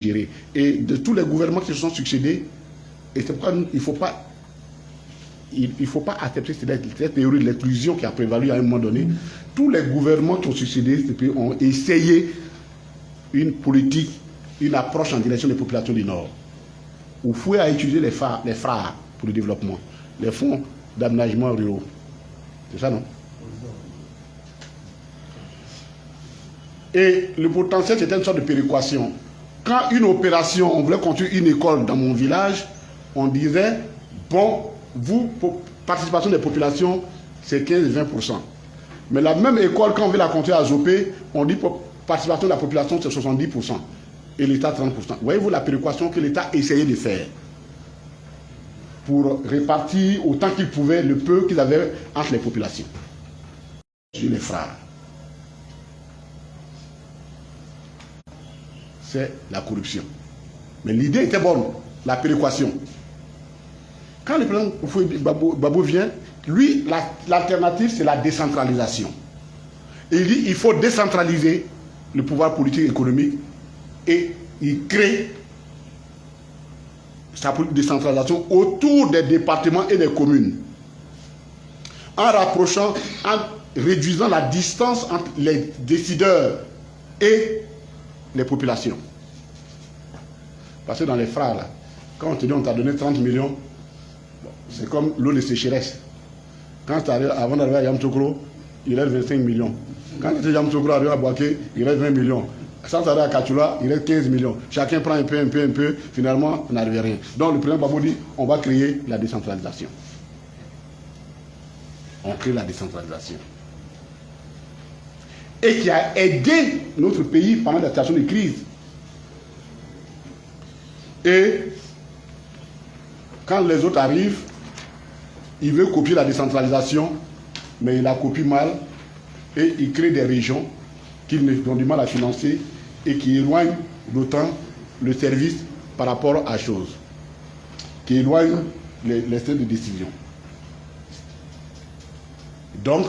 gérer. Et de tous les gouvernements qui se sont succédés, et c'est pourquoi il ne faut pas accepter cette théorie de l'exclusion qui a prévalu à un moment donné. Tous les gouvernements qui ont succédé ont essayé une politique, une approche en direction des populations du Nord. Oufoué a utilisé les FRA pour le développement, les fonds d'aménagement ruraux. C'est ça, non? Et le potentiel, c'était une sorte de péréquation. Quand une opération, on voulait construire une école dans mon village, on disait, bon, vous, participation des populations, c'est 15-20%. Mais la même école, quand on veut la construire à Zopé, on dit participation de la population, c'est 70%. Et l'État, 30%. Voyez-vous la péréquation que l'État essayait de faire pour répartir autant qu'il pouvait le peu qu'ils avaient entre les populations. Sur les frères. C'est la corruption. Mais l'idée était bonne, la péréquation. Quand le président Gbagbo vient, lui, l'alternative, c'est la décentralisation. Et il dit qu'il faut décentraliser le pouvoir politique et économique et il crée sa politique de décentralisation autour des départements et des communes. En rapprochant, en réduisant la distance entre les décideurs et les populations. Parce que dans les frères, là, quand on te dit on t'a donné 30 millions, bon, c'est comme l'eau de sécheresse. Quand avant d'arriver à Yamtokro, il reste 25 millions. Quand Yamtokro arrive à Boaké, il reste 20 millions. Sans arriver à Kachula, il reste 15 millions. Chacun prend un peu, finalement, on n'arrive à rien. Donc le président Gbagbo dit, on va créer la décentralisation. On crée la décentralisation. Et qui a aidé notre pays pendant la situation de crise. Et quand les autres arrivent, ils veulent copier la décentralisation, mais il la copie mal et il crée des régions qu'ils ont du mal à financer et qui éloignent d'autant le service par rapport à choses, qui éloignent les stades de décision. Donc,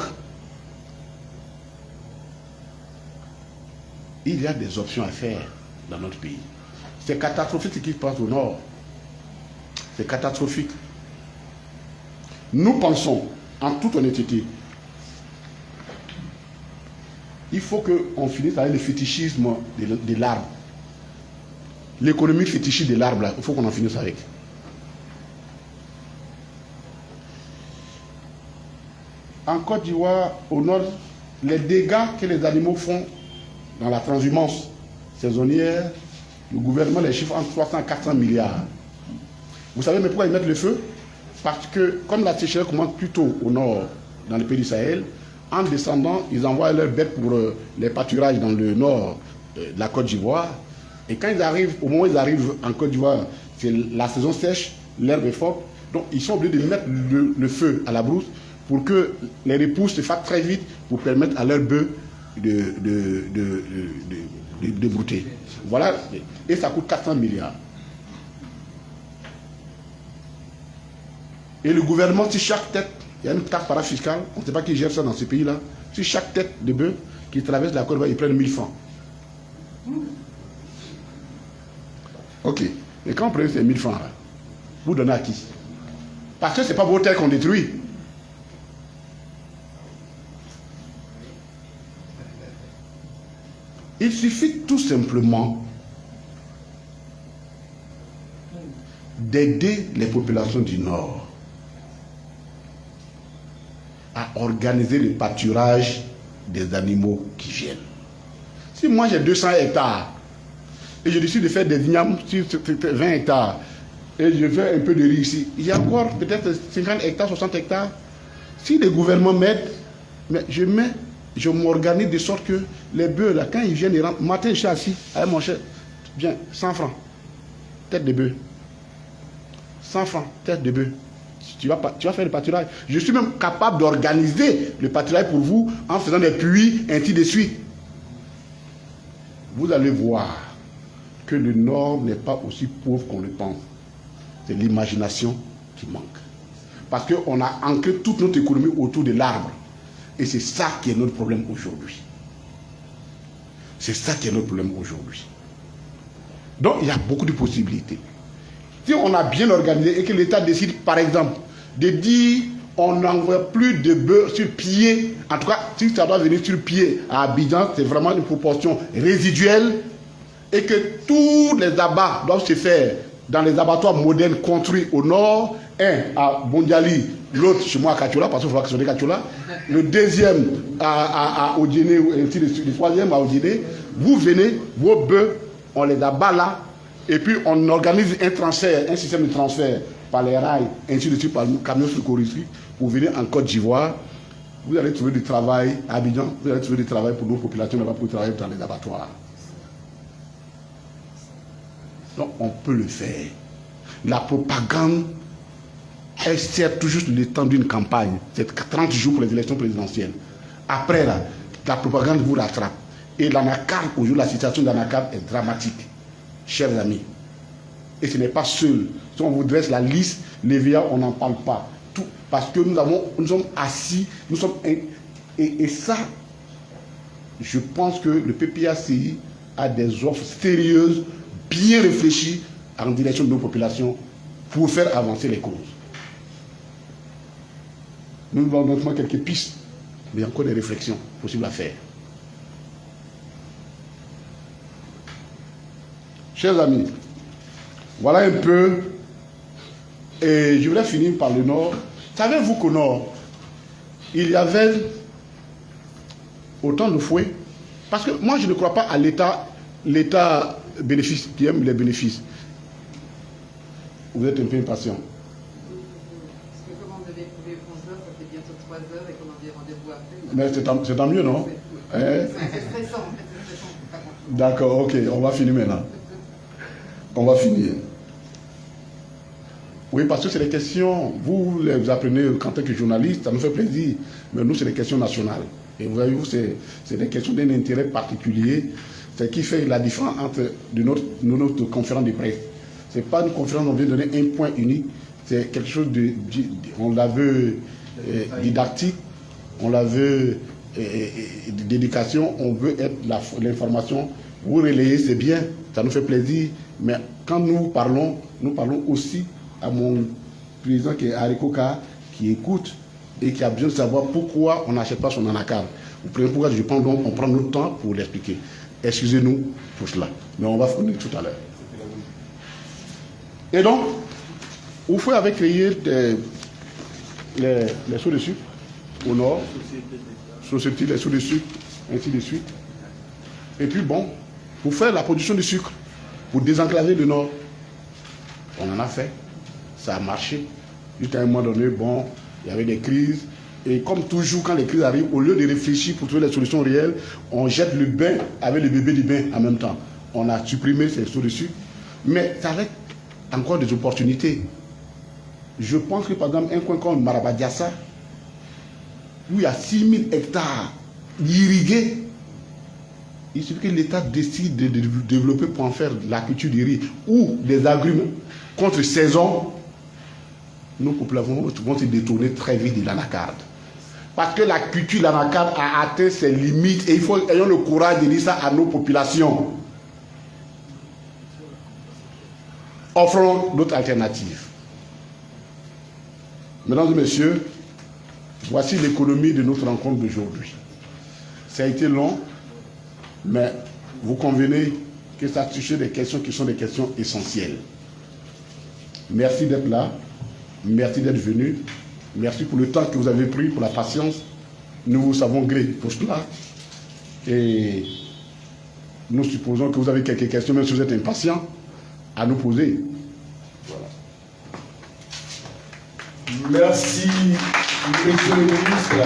il y a des options à faire dans notre pays. C'est catastrophique ce qui se passe au Nord. C'est catastrophique. Nous pensons, en toute honnêteté, il faut qu'on finisse avec le fétichisme de l'arbre. L'économie fétichiste de l'arbre, il faut qu'on en finisse avec. En Côte d'Ivoire, au Nord, les dégâts que les animaux font dans la transhumance saisonnière, le gouvernement les chiffre entre 300 et 400 milliards. Vous savez mais pourquoi ils mettent le feu? Parce que comme la sécheresse commence plutôt au nord, dans le pays du Sahel, en descendant, ils envoient leurs bêtes pour les pâturages dans le nord de la Côte d'Ivoire. Et quand ils arrivent, au moment où ils arrivent en Côte d'Ivoire, c'est la saison sèche, l'herbe est forte. Donc ils sont obligés de mettre le feu à la brousse pour que les repousses se fassent très vite pour permettre à leurs bœufs de brouter. Voilà, et ça coûte 400 milliards. Et le gouvernement, si chaque tête, il y a une taxe parafiscale, on ne sait pas qui gère ça dans ce pays-là, si chaque tête de bœuf qui traverse la Côte d'Ivoire, ils prennent 1000 francs. Ok, et quand on prend ces 1000 francs là, vous donnez à qui? Parce que ce n'est pas vos terres qu'on détruit. Il suffit tout simplement d'aider les populations du Nord à organiser le pâturage des animaux qui viennent. Si moi j'ai 200 hectares et je décide de faire des vignobles sur 20 hectares et je fais un peu de riz ici, il y a encore peut-être 50 hectares, 60 hectares. Si le gouvernement m'aide, je m'organise de sorte que les bœufs, là, quand ils viennent, ils rentrent. Matin, je suis assis, avec mon chef, viens, 100 francs, tête de bœuf. 100 francs, tête de bœuf. Tu vas faire le pâturage. Je suis même capable d'organiser le pâturage pour vous en faisant des puits, ainsi de suite. Vous allez voir que le Nord n'est pas aussi pauvre qu'on le pense. C'est l'imagination qui manque. Parce qu'on a ancré toute notre économie autour de l'arbre. Et c'est ça qui est notre problème aujourd'hui. C'est ça qui est notre problème aujourd'hui. Donc, il y a beaucoup de possibilités. Si on a bien organisé et que l'État décide, par exemple, de dire on n'envoie plus de bœufs sur pied, en tout cas, si ça doit venir sur pied à Abidjan, c'est vraiment une proportion résiduelle, et que tous les abats doivent se faire dans les abattoirs modernes construits au nord, un à Bondiali, l'autre chez moi à Kachola, parce qu'il faut actionner Kachola, le deuxième à Odjene, le troisième à Odjene. Vous venez, vos bœufs, on les abat là, et puis on organise un transfert, un système de transfert par les rails, ainsi de suite, par le camion secouristique, pour venir en Côte d'Ivoire. Vous allez trouver du travail à Abidjan, vous allez trouver du travail pour nos populations, là-bas pour travailler dans les abattoirs. Donc on peut le faire. La propagande, elle sert tout juste le temps d'une campagne. C'est 30 jours pour les élections présidentielles. Après, là, la propagande vous rattrape. Et l'anacarde, aujourd'hui, la situation d'anacarde est dramatique, chers amis. Et ce n'est pas seul. Si on vous dresse la liste, les VIA, on n'en parle pas. Tout, parce que nous sommes assis, nous sommes... Et ça, je pense que le PPACI a des offres sérieuses, bien réfléchies, en direction de nos populations, pour faire avancer les causes. Nous avons notamment quelques pistes, mais il y a encore des réflexions possibles à faire. Chers amis, voilà un peu, et je voudrais finir par le Nord. Savez-vous qu'au Nord, il y avait autant de fouets? Parce que moi, je ne crois pas à l'État bénéfice, qui aime les bénéfices. Vous êtes un peu impatient. Parce que comme on devait trouver 11 heures, ça fait bientôt 3 heures et qu'on a des rendez-vous après. Mais c'est tant mieux, non? C'est stressant, en fait, c'est stressant. D'accord, ok, on va finir maintenant. On va finir. Oui, parce que c'est des questions, vous les apprenez en tant que journaliste, ça nous fait plaisir, mais nous, c'est des questions nationales. Et vous voyez, c'est des questions d'un intérêt particulier, c'est qui fait la différence entre notre conférence de presse. Ce n'est pas une conférence où on vient donner un point unique, c'est quelque chose on la veut didactique, on la veut d'éducation, on veut être l'information. Vous relayez, c'est bien, ça nous fait plaisir, mais quand nous parlons aussi à mon président qui est Arikoka, qui écoute et qui a besoin de savoir pourquoi on n'achète pas son anacarde. Vous prenez pourquoi je prends donc, on prend notre temps pour l'expliquer. Excusez-nous pour cela, mais on va finir tout à l'heure. Et donc, Oufoué avait créé les seaux de sucre au nord, société les seaux de sucre, ainsi de suite. Et puis bon, pour faire la production de sucre, pour désenclaver le nord, on en a fait, ça a marché. Jusqu'à un moment donné, bon, il y avait des crises. Et comme toujours, quand les crises arrivent, au lieu de réfléchir pour trouver les solutions réelles, on jette le bain avec le bébé du bain en même temps. On a supprimé ces seaux de sucre. Mais ça reste encore des opportunités. Je pense que par exemple, un coin comme Marabadiassa, où il y a 6000 hectares irrigués, il suffit que l'État décide de développer pour en faire la culture du riz ou des agrumes contre saison, nos populations vont se détourner très vite de l'anacarde. Parce que la culture de l'anacarde a atteint ses limites et il faut ayons le courage de dire ça à nos populations. Offrons d'autres alternatives. Mesdames et messieurs, voici l'économie de notre rencontre d'aujourd'hui. Ça a été long, mais vous convenez que ça touche des questions qui sont des questions essentielles. Merci d'être là, merci d'être venu, merci pour le temps que vous avez pris, pour la patience. Nous vous savons gré pour cela. Et nous supposons que vous avez quelques questions, même si vous êtes impatient, à nous poser. Voilà. Merci, monsieur le ministre.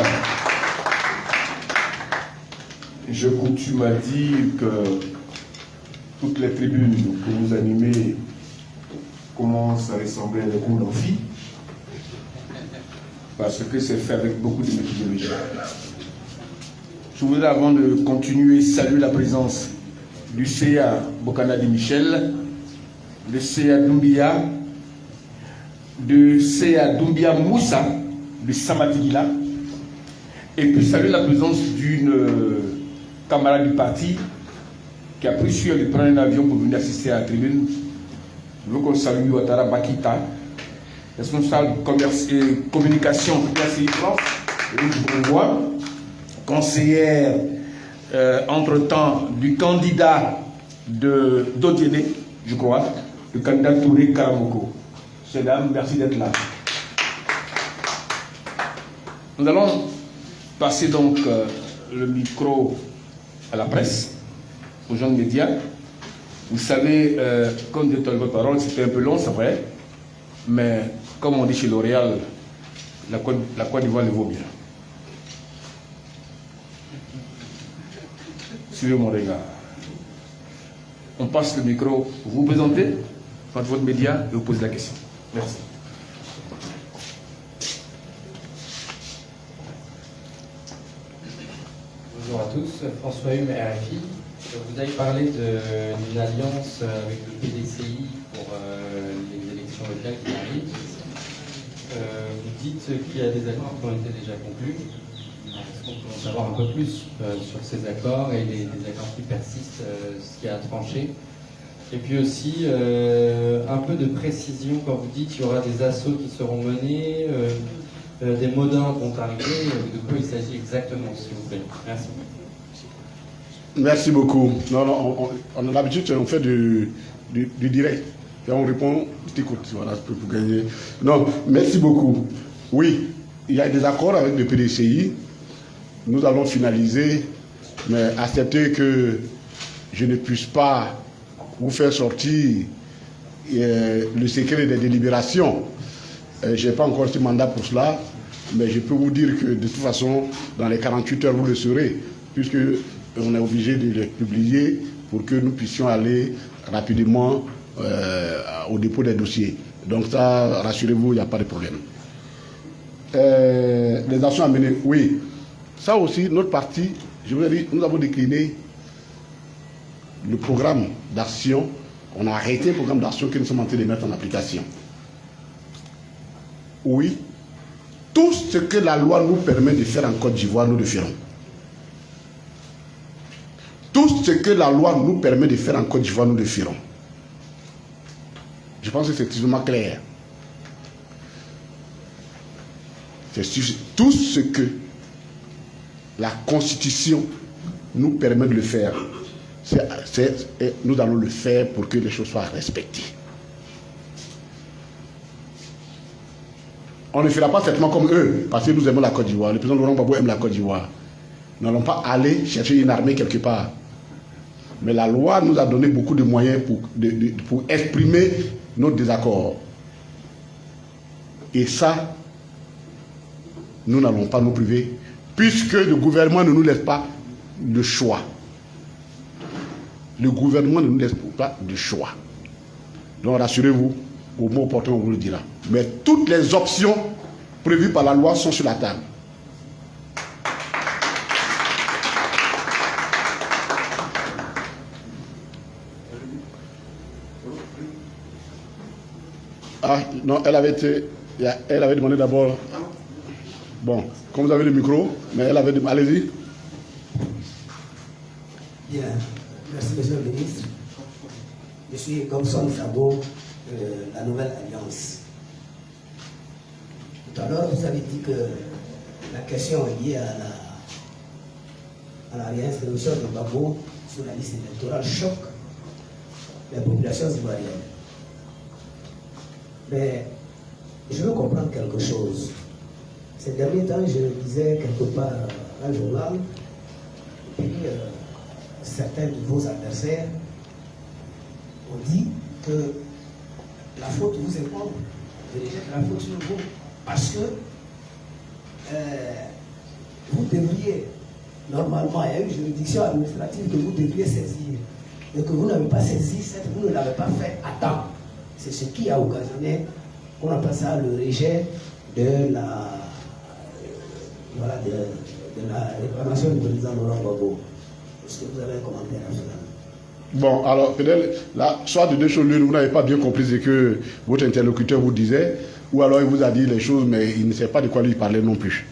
Je coutume à dire que toutes les tribunes que vous animez commencent à ressembler à des cours d'amphi, parce que c'est fait avec beaucoup de méthodologie. Je voudrais, avant de continuer, saluer la présence du CA Bokana de Michel, de CA Doumbia, de CA Doumbia Moussa, de Samatigila, et puis saluer la présence d'une camarade du parti, qui a pris sur de prendre un avion pour venir assister à la tribune. Je veux qu'on salue Ouattara Bakita, responsable communication PACI France, conseillère entre-temps du candidat d'Odiéné, je crois, le candidat Touré Karamoko. Mesdames, merci d'être là. Nous allons passer donc le micro à la presse, aux gens de médias. Vous savez, comme dit votre parole, c'était un peu long, c'est vrai, mais comme on dit chez L'Oréal, la Côte d'Ivoire le vaut bien. Suivez mon regard. On passe le micro, vous vous présentez, faites votre média et vous posez la question. Merci. Bonjour à tous, François Hume, RFI. Vous avez parlé d'une alliance avec le PDCI pour les élections locales qui arrivent. Vous dites qu'il y a des accords qui ont été déjà conclus. Est-ce qu'on peut en savoir un peu plus sur ces accords et les accords qui persistent, ce qui a tranché? Et puis aussi, un peu de précision quand vous dites qu'il y aura des assauts qui seront menés, des mots d'ordre vont arriver, de quoi il s'agit exactement, s'il vous plaît. Merci. Merci beaucoup. Non, on a l'habitude, on fait du direct. Et on répond, t'écoute, voilà, pour gagner. Non, merci beaucoup. Oui, il y a des accords avec le PDCI. Nous allons finaliser, mais acceptez que je ne puisse pas vous faire sortir le secret des délibérations. Je n'ai pas encore ce mandat pour cela, mais je peux vous dire que de toute façon, dans les 48 heures, vous le saurez, puisque on est obligé de les publier pour que nous puissions aller rapidement au dépôt des dossiers. Donc ça, rassurez-vous, il n'y a pas de problème. Les actions à mener, oui. Ça aussi, notre parti, je vous ai dit, nous avons décliné le programme d'action. On a arrêté le programme d'action que nous sommes en train de mettre en application. Oui, tout ce que la loi nous permet de faire en Côte d'Ivoire, nous le ferons. Tout ce que la loi nous permet de faire en Côte d'Ivoire, nous le ferons. Je pense que c'est suffisamment clair. Tout ce que la Constitution nous permet de le faire, nous allons le faire pour que les choses soient respectées. On ne fera pas certainement comme eux, parce que nous aimons la Côte d'Ivoire. Le président Laurent Gbagbo aime la Côte d'Ivoire. Nous n'allons pas aller chercher une armée quelque part. Mais la loi nous a donné beaucoup de moyens pour exprimer notre désaccord. Et ça, nous n'allons pas nous priver, puisque le gouvernement ne nous laisse pas de choix. Le gouvernement ne nous laisse pas de choix. Donc rassurez-vous, au mot opportun, on vous le dira. Mais toutes les options prévues par la loi sont sur la table. Ah, non, elle avait demandé d'abord. Bon, comme vous avez le micro, mais elle avait demandé. Allez-y. Bien, merci monsieur le ministre. Je suis Gomson Sabo de la Nouvelle Alliance. Tout à l'heure, vous avez dit que la question est liée à la réinscription de Gbagbo sur la liste électorale choque les populations ivoiriennes. Mais je veux comprendre quelque chose. Ces derniers temps, je lisais quelque part un journal, et puis certains de vos adversaires ont dit que la faute vous incombe, de rejeter la faute sur vous, parce que vous devriez, normalement, il y a une juridiction administrative que vous devriez saisir, et que vous n'avez pas saisi, vous ne l'avez pas fait à temps. C'est ce qui a occasionné, on appelle ça le rejet de la réclamation du président Laurent Gbagbo. Est-ce que vous avez un commentaire à cela? Bon, alors peut-être, là, soit de deux choses l'une, vous n'avez pas bien compris ce que votre interlocuteur vous disait, ou alors il vous a dit les choses, mais il ne sait pas de quoi lui parler non plus.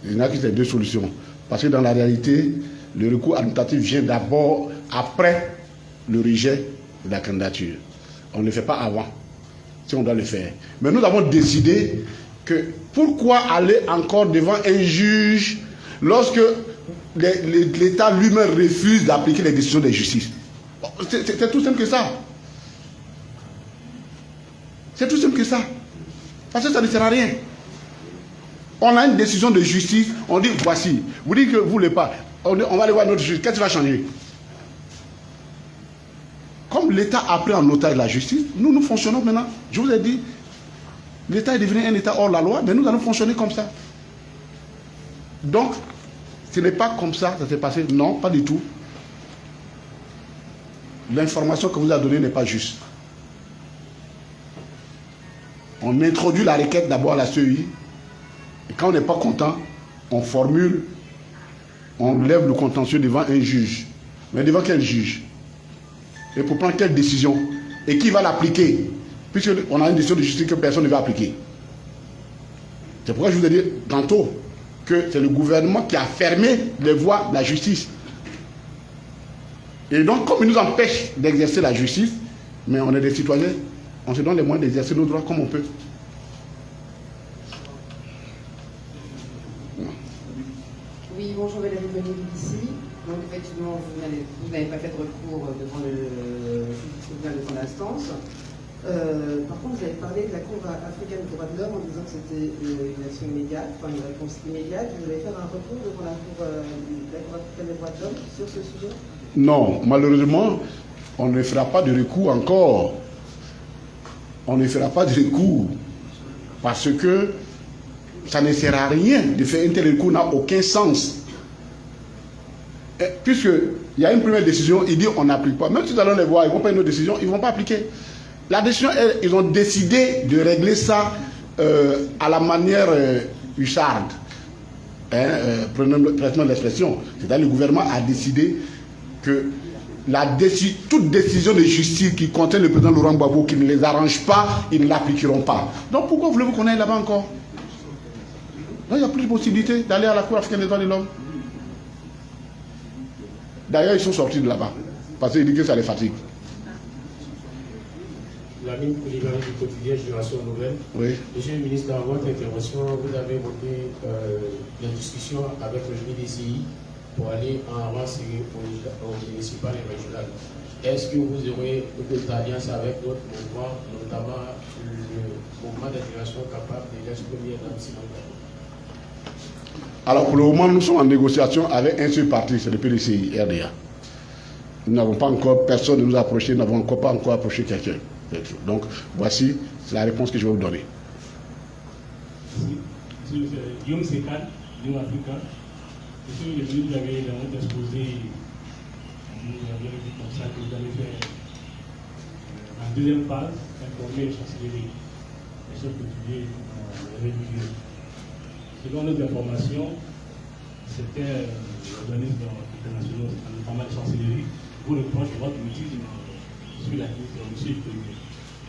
Il n'y a que ces deux solutions. Parce que dans la réalité, le recours administratif vient d'abord après le rejet de la candidature. On ne le fait pas avant, si on doit le faire. Mais nous avons décidé que pourquoi aller encore devant un juge lorsque l'État lui-même refuse d'appliquer les décisions de justice. C'est tout simple que ça. C'est tout simple que ça. Parce que ça ne sert à rien. On a une décision de justice, on dit voici. Vous dites que vous ne voulez pas. On va aller voir notre juge. Qu'est-ce qui va changer? Comme l'État a pris en otage la justice, nous fonctionnons maintenant. Je vous ai dit, l'État est devenu un État hors la loi, mais nous allons fonctionner comme ça. Donc, ce n'est pas comme ça s'est passé. Non, pas du tout. L'information que vous avez donnée n'est pas juste. On introduit la requête d'abord à la CEI. Et quand on n'est pas content, on formule, on lève le contentieux devant un juge. Mais devant quel juge? Et pour prendre quelle décision? Et qui va l'appliquer? Puisqu'on a une décision de justice que personne ne va appliquer. C'est pourquoi je vous ai dit tantôt que c'est le gouvernement qui a fermé les voies de la justice. Et donc, comme il nous empêche d'exercer la justice, mais on est des citoyens, on se donne les moyens d'exercer nos droits comme on peut. Oui, bonjour, Valérie Meunier d'ici. Donc, effectivement, vous n'avez pas fait de recours devant le tribunal de grande instance. Par contre, vous avez parlé de la Cour africaine des droits de l'homme en disant que c'était une action immédiate, enfin une réponse immédiate. Vous allez faire un recours devant la Cour africaine des droits de l'homme sur ce sujet? Non, malheureusement, on ne fera pas de recours encore. On ne fera pas de recours parce que ça ne sert à rien de faire un tel recours, n'a aucun sens. Puisqu'il y a une première décision, il dit on n'applique pas. Même si nous allons les voir, ils ne vont pas une autre décision, ils ne vont pas appliquer. La décision, ils ont décidé de régler ça à la manière hussarde. Prenons l'expression. C'est-à-dire le gouvernement a décidé que toute décision de justice qui contient le président Laurent Gbagbo, qui ne les arrange pas, ils ne l'appliqueront pas. Donc pourquoi voulez-vous qu'on aille là-bas encore? Donc il n'y a plus de possibilité d'aller à la Cour africaine des droits de l'homme. D'ailleurs, ils sont sortis de là-bas. Parce qu'ils disent que ça les fatigue. Lamine Koulibaly du quotidien Génération Nouvelle. Oui. Monsieur le ministre, dans votre intervention, vous avez évoqué la discussion avec le JDCI pour aller en renseigner aux municipales et régionales. Est-ce que vous aurez une alliance avec d'autres mouvements, notamment le mouvement d'intégration capable de l'ex-première dame Simone Veil? Alors pour le moment, nous sommes en négociation avec un seul parti, c'est le PDCI, RDA. Nous n'avons pas encore, personne ne nous a approché, nous n'avons pas encore approché quelqu'un. Donc voici la réponse que je vais vous donner. Guillaume Sekan, Guillaume Africain. Monsieur le ministre, vous avez dans votre exposé, vous avez dit comme ça que vous allez faire en deuxième phase, informer et chancellerie les chefs coutumiers réguliers. Selon nos informations, certains organismes internationaux, notamment les chancelleries, vous reprochent votre politique sur la crise de M. Ibrahim.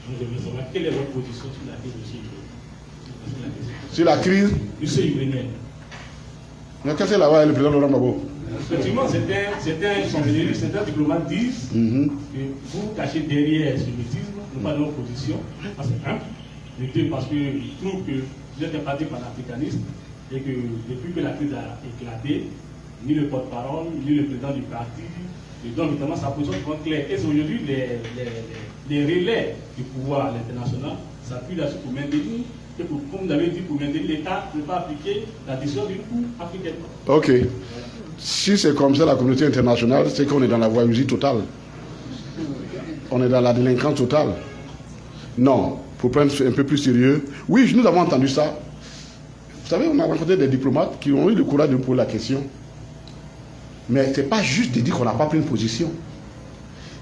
Donc je veux savoir quelle est votre position sur la crise de M. Ibrahim. Sur la crise M. Ibrahim. Mais qu'est-ce que c'est là-bas, le président Laurent Gbagbo? Effectivement, certains chancelleries, certains diplomates disent que vous cachez derrière ce mutisme, non pas dans l'opposition. C'est un. Et deux, parce qu'ils trouvent que vous êtes un parti panafricaniste et que depuis que la crise a éclaté, ni le porte-parole, ni le président du parti, et donc notamment sa position est claire. Et aujourd'hui, les relais du pouvoir à l'international s'appuient là-dessus pour maintenir, et pour, comme vous avez dit, pour maintenir l'État ne pas appliquer la décision d'une Cour africaine. Ok. Si c'est comme ça la communauté internationale, c'est qu'on est dans la voyousie totale. On est dans la délinquance totale. Non, pour prendre un peu plus sérieux. Oui, nous avons entendu ça. Vous savez, on a rencontré des diplomates qui ont eu le courage de me poser la question. Mais ce n'est pas juste de dire qu'on n'a pas pris une position.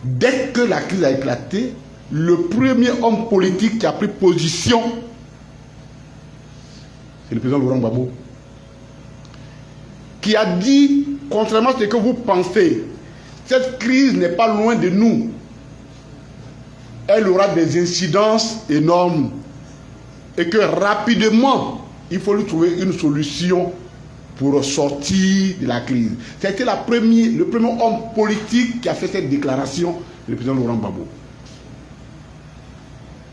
Dès que la crise a éclaté, le premier homme politique qui a pris position, c'est le président Laurent Gbagbo, qui a dit, contrairement à ce que vous pensez, cette crise n'est pas loin de nous. Elle aura des incidences énormes et que rapidement, il faut lui trouver une solution pour sortir de la crise. C'était le premier homme politique qui a fait cette déclaration le président Laurent Gbagbo.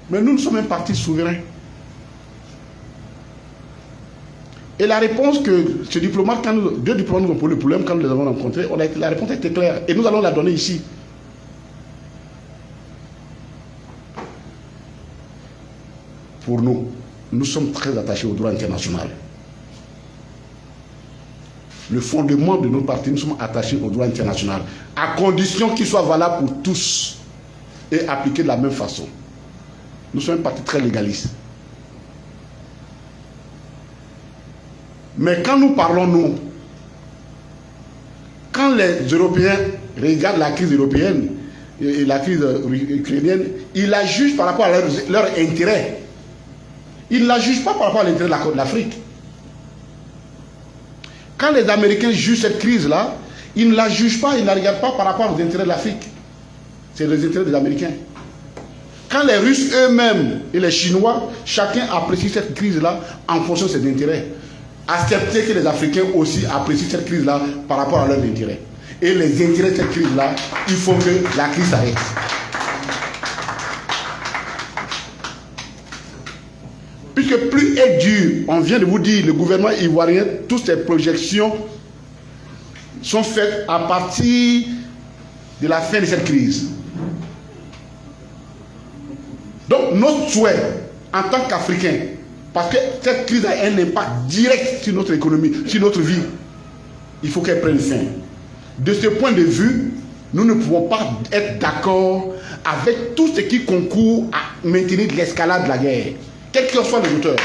Mais nous sommes un parti souverain. Et la réponse que ce diplomate, deux diplomates nous ont posé le problème quand nous les avons rencontrés, la réponse était claire. Et nous allons la donner ici. Pour nous, nous sommes très attachés au droit international. Le fondement de notre parti, nous sommes attachés au droit international, à condition qu'il soit valable pour tous et appliqué de la même façon. Nous sommes un parti très légaliste. Mais quand nous parlons, nous, quand les Européens regardent la crise européenne et la crise ukrainienne, ils la jugent par rapport à leur intérêt. Ils ne la jugent pas par rapport à l'intérêt de l'Afrique. Quand les Américains jugent cette crise-là, ils ne la jugent pas, ils ne la regardent pas par rapport aux intérêts de l'Afrique. C'est les intérêts des Américains. Quand les Russes eux-mêmes et les Chinois, chacun apprécie cette crise-là en fonction de ses intérêts. Accepter que les Africains aussi apprécient cette crise-là par rapport à leurs intérêts. Et les intérêts de cette crise-là, il faut que la crise s'arrête. Puisque plus est dur, on vient de vous dire, le gouvernement ivoirien, toutes ces projections sont faites à partir de la fin de cette crise. Donc notre souhait, en tant qu'Africains, parce que cette crise a un impact direct sur notre économie, sur notre vie, il faut qu'elle prenne fin. De ce point de vue, nous ne pouvons pas être d'accord avec tout ce qui concourt à maintenir l'escalade de la guerre, quel que soit le auteur.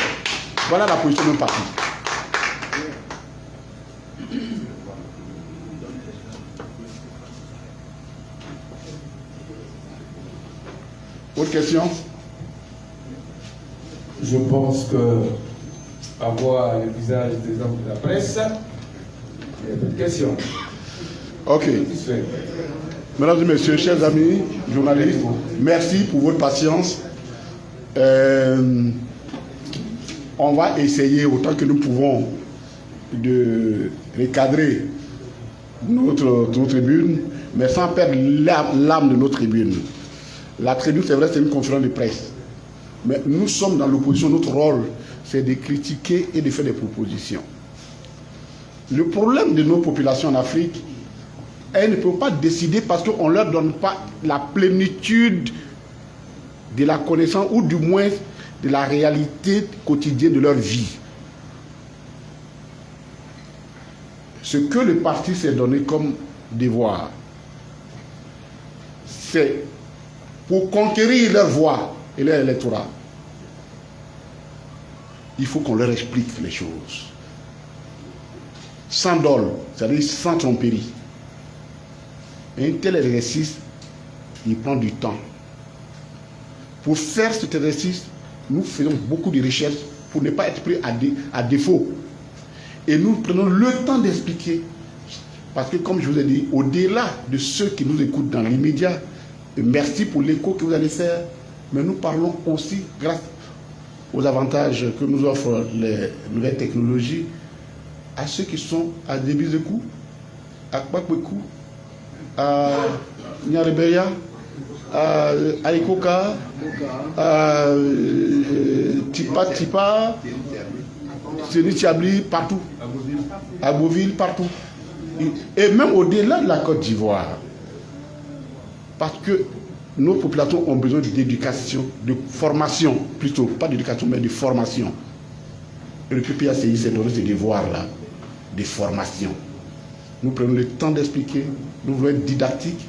Voilà la position de notre parti. Autre question? Je pense que, à voir le visage des hommes de la presse, il y a d'autres questions. Ok. Mesdames et messieurs, chers amis, journalistes, merci pour votre patience. On va essayer autant que nous pouvons de recadrer notre tribune, mais sans perdre l'âme de notre tribune. La tribune, c'est vrai, c'est une conférence de presse. Mais nous sommes dans l'opposition, notre rôle, c'est de critiquer et de faire des propositions. Le problème de nos populations en Afrique, elles ne peuvent pas décider parce qu'on ne leur donne pas la plénitude de la connaissance ou du moins de la réalité quotidienne de leur vie. Ce que le parti s'est donné comme devoir, c'est pour conquérir leur voix et leur électorat, il faut qu'on leur explique les choses. Sans dol, c'est-à-dire sans tromperie. Un tel exercice, il prend du temps. Pour faire cet exercice, nous faisons beaucoup de recherches pour ne pas être pris à défaut. Et nous prenons le temps d'expliquer. Parce que comme je vous ai dit, au-delà de ceux qui nous écoutent dans l'immédiat, merci pour l'écho que vous allez faire, mais nous parlons aussi, grâce aux avantages que nous offrent les nouvelles technologies, à ceux qui sont à Débizékou, à Kpakwekou, à Nyarebeya, à Aïkoka, à Tipa, Séni-Tiabli, partout, à Beauville, partout. Et même au-delà de la Côte d'Ivoire. Parce que nos populations ont besoin d'éducation, de formation, plutôt, pas d'éducation, mais de formation. Et le PPACI s'est donné ces devoirs-là, de formation. Nous prenons le temps d'expliquer, nous voulons être didactiques,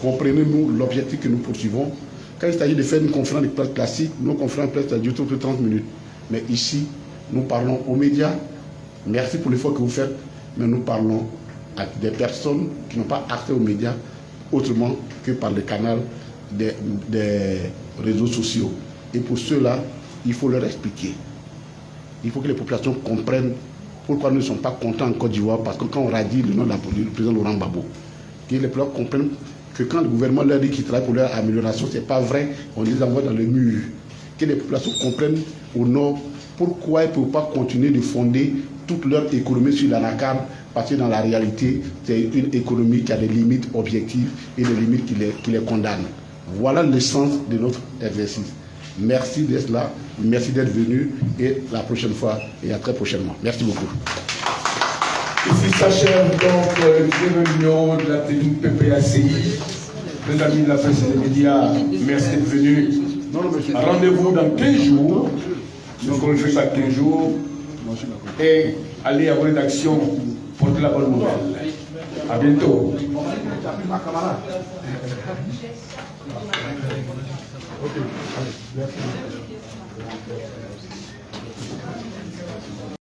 comprenez-nous l'objectif que nous poursuivons. Quand il s'agit de faire une conférence de presse classique, nos conférences de presse ça dure tout 30 minutes. Mais ici, nous parlons aux médias, merci pour l'effort que vous faites, mais nous parlons à des personnes qui n'ont pas accès aux médias autrement que par le canal des réseaux sociaux. Et pour cela, il faut leur expliquer. Il faut que les populations comprennent pourquoi nous ne sommes pas contents en Côte d'Ivoire, parce que quand on radie le nom du président Laurent Gbagbo, que les populations comprennent que quand le gouvernement leur dit qu'ils travaillent pour leur amélioration, ce n'est pas vrai, on les envoie dans le mur. Que les populations comprennent au nord pourquoi ils ne peuvent pas continuer de fonder toute leur économie sur l'anacarde, parce que dans la réalité, c'est une économie qui a des limites objectives et des limites qui les condamnent. Voilà le sens de notre exercice. Merci d'être là, merci d'être venu, et la prochaine fois, et à très prochainement. Merci beaucoup. Ici s'achève donc le deuxième réunion de la tribune PPACI. Mes amis de la presse et des médias, merci d'être venus. Rendez-vous dans 15 jours. Donc on le fait ça 15 jours. Et allez à vos rédactions pour de la bonne nouvelle. À bientôt.